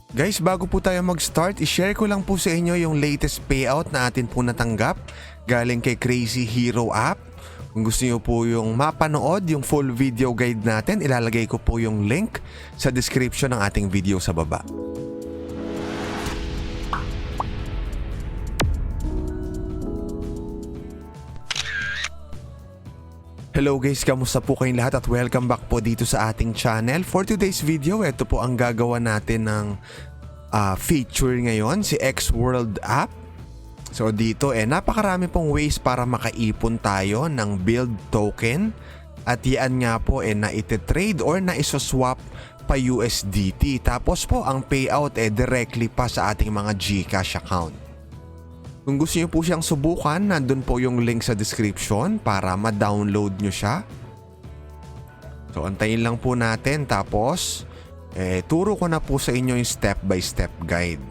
Guys, bago po tayo mag-start, i-share ko lang po sa inyo yung latest payout na atin po natanggap galing kay Crazy Hero app. Kung gusto niyo po yung mapanood, yung full video guide natin, ilalagay ko po yung link sa description ng ating video sa baba. Hello guys, kamusta po kayong lahat at welcome back po dito sa ating channel. For today's video, ito po ang gagawa natin ng feature ngayon, si X-World app. So dito napakarami pong ways para makaipon tayo ng build token. At yan nga po na ite-trade or na iso-swap pa USDT. Tapos po ang payout directly pa sa ating mga GCash account. Kung gusto niyo po siyang subukan, nandun po yung link sa description para ma-download nyo siya. So antayin lang po natin, tapos turo ko na po sa inyo yung step-by-step guide.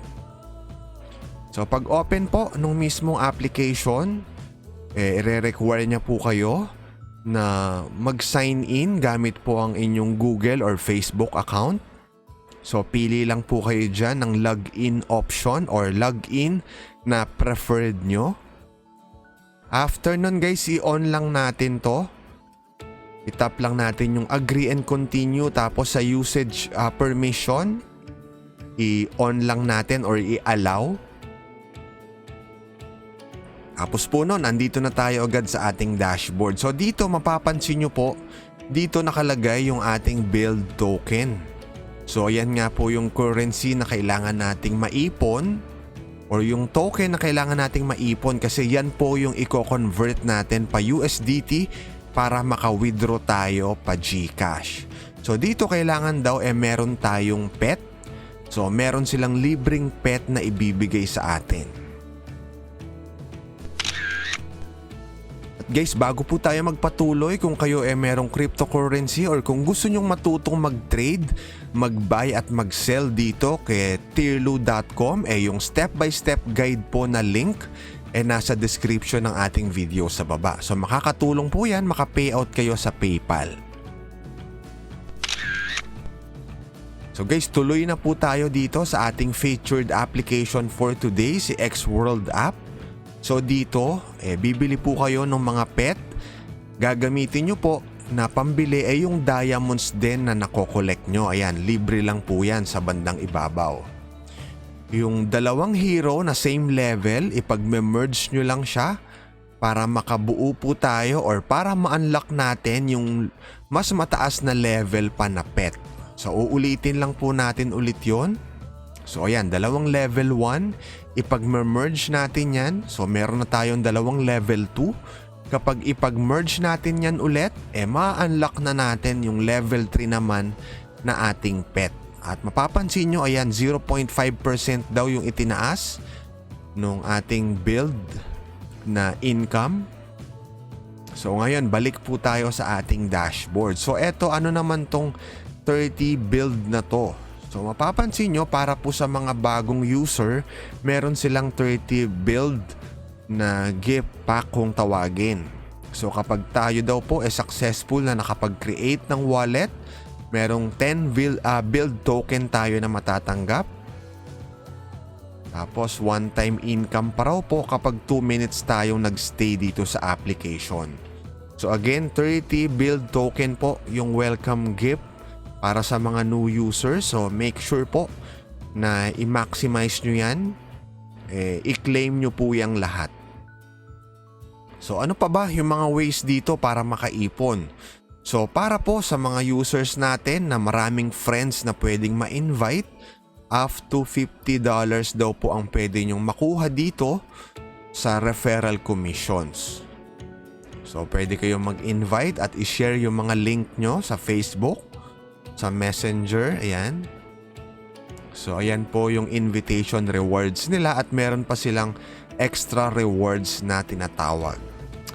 So pag open po nung mismong application, i-require niya po kayo na mag-sign in gamit po ang inyong Google or Facebook account. So pili lang po kayo dyan ng login option or login na preferred nyo. After nun guys, i-on lang natin to. I-tap lang natin yung agree and continue, tapos sa usage permission, i-on lang natin or i-allow. Tapos po nun, andito na tayo agad sa ating dashboard. So dito mapapansin nyo po, dito nakalagay yung ating build token. So ayan nga po yung currency na kailangan nating maipon or yung token na kailangan nating maipon, kasi yan po yung i-convert natin pa USDT para maka-withdraw tayo pa GCash. So dito kailangan daw meron tayong pet. So meron silang libreng pet na ibibigay sa atin. Guys, bago po tayo magpatuloy, kung kayo merong cryptocurrency or kung gusto nyong matutong mag-trade, mag-buy at mag-sell dito kay tierlu.com, yung step-by-step guide po na link nasa description ng ating video sa baba. So makakatulong po yan, maka-payout kayo sa PayPal. So guys, tuloy na po tayo dito sa ating featured application for today, si X-World app. So dito, bibili po kayo ng mga pet. Gagamitin nyo po na pambili yung diamonds din na nakokolekt nyo. Ayan, libre lang po yan sa bandang ibabaw. Yung dalawang hero na same level, ipag-merge nyo lang siya para makabuo po tayo or para ma-unlock natin yung mas mataas na level pa na pet. So uulitin lang po natin ulit yon. So ayan, dalawang level 1, ipag-merge natin yan. So meron na tayong dalawang level 2. Kapag ipag-merge natin yan ulit, ma-unlock na natin yung level 3 naman na ating pet. At mapapansin nyo, ayan, 0.5% daw yung itinaas nung ating build na income. So ngayon, balik po tayo sa ating dashboard. So eto, ano naman tong 30 build na to? So mapapansin nyo, para po sa mga bagong user, meron silang 30 build na gift pack kung tawagin. So kapag tayo daw po successful na nakapag-create ng wallet, merong 10 build token tayo na matatanggap. Tapos one-time income pa raw po kapag 2 minutes tayong nagstay dito sa application. So again, 30 build token po yung welcome gift para sa mga new users. So make sure po na i-maximize nyo yan. I-claim nyo po yung lahat. So ano pa ba yung mga ways dito para makaipon? So para po sa mga users natin na maraming friends na pwedeng ma-invite, up to $50 daw po ang pwede nyong makuha dito sa referral commissions. So pwede kayong mag-invite at i-share yung mga link nyo sa Facebook, sa Messenger, ayan. So ayan po yung invitation rewards nila at meron pa silang extra rewards na tinatawag.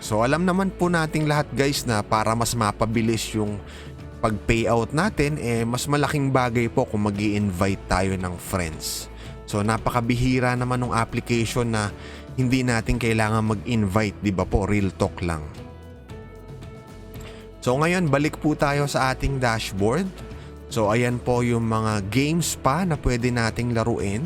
So alam naman po nating lahat guys na para mas mapabilis yung pag-payout natin, mas malaking bagay po kung mag-i-invite tayo ng friends. So napakabihira naman ng application na hindi natin kailangan mag-invite, di ba po? Real talk lang. So ngayon, balik po tayo sa ating dashboard. So ayan po yung mga games pa na pwede nating laruin.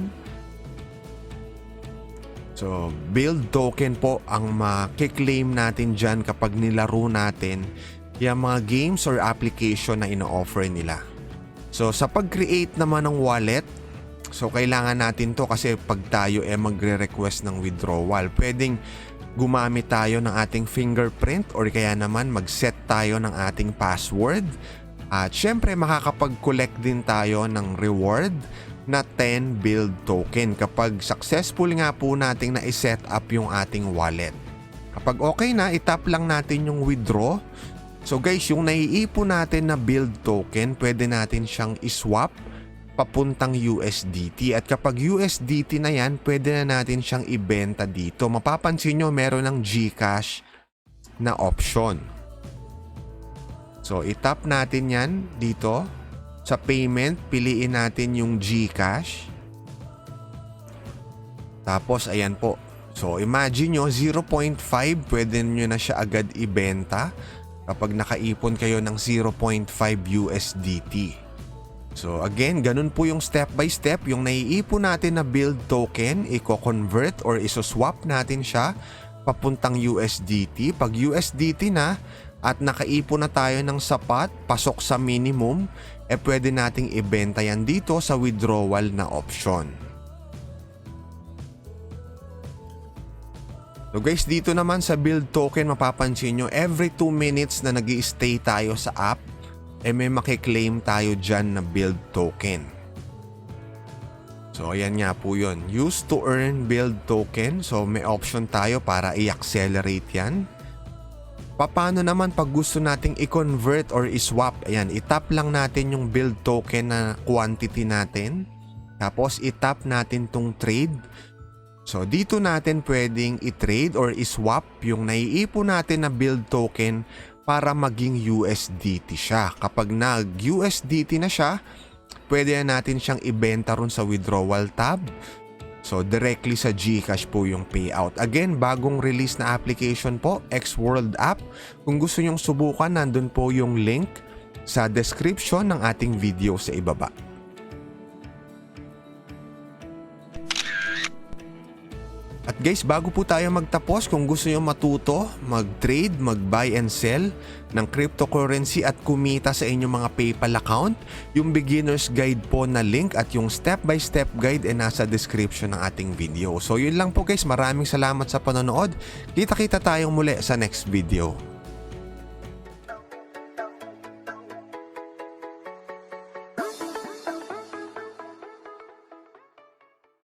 So build token po ang makiklaim natin dyan kapag nilaro natin yung mga games or application na ino-offer nila. So sa pag-create naman ng wallet, so kailangan natin to kasi pag tayo magre-request ng withdrawal, pwedeng gumamit tayo ng ating fingerprint or kaya naman mag-set tayo ng ating password. At syempre makakapag-collect din tayo ng reward na 10 build token kapag successful nga po nating na-set up yung ating wallet. Kapag okay na, itap lang natin yung withdraw. So guys, yung naiipon natin na build token, pwede natin siyang iswap papuntang USDT. At kapag USDT na yan, pwede na natin siyang ibenta dito. Mapapansin nyo, meron ng GCash na option. So, itap natin yan dito. Sa payment, piliin natin yung GCash. Tapos, ayan po. So, imagine nyo, 0.5, pwede nyo na siya agad ibenta kapag nakaipon kayo ng 0.5 USDT. So, again, ganun po yung step by step. Yung naiipon natin na build token, i-convert or isoswap natin siya papuntang USDT. Pag USDT na, at nakaipon na tayo ng sapat, pasok sa minimum, pwede nating ibenta yan dito sa withdrawal na option. So guys, dito naman sa build token, mapapansin nyo, every 2 minutes na nag-i-stay tayo sa app, may makiklaim tayo dyan na build token. So ayan nga po yun. Use to earn build token. So may option tayo para i-accelerate yan. Paano naman pag gusto nating i-convert or i-swap? Ayan, itap lang natin yung build token na quantity natin. Tapos itap natin tong trade. So dito natin pwedeng i-trade or i-swap yung naiipon natin na build token para maging USDT siya. Kapag nag-USDT na siya, pwede na natin siyang ibenta ron sa withdrawal tab. So directly sa GCash po yung payout. Again, bagong release na application po, Xworld app. Kung gusto nyong subukan, nandun po yung link sa description ng ating video sa ibaba. At guys, bago po tayo magtapos, kung gusto nyo matuto, mag-trade, mag-buy and sell ng cryptocurrency at kumita sa inyong mga PayPal account, yung beginner's guide po na link at yung step-by-step guide nasa description ng ating video. So yun lang po guys, maraming salamat sa panonood. Kita-kita tayong muli sa next video.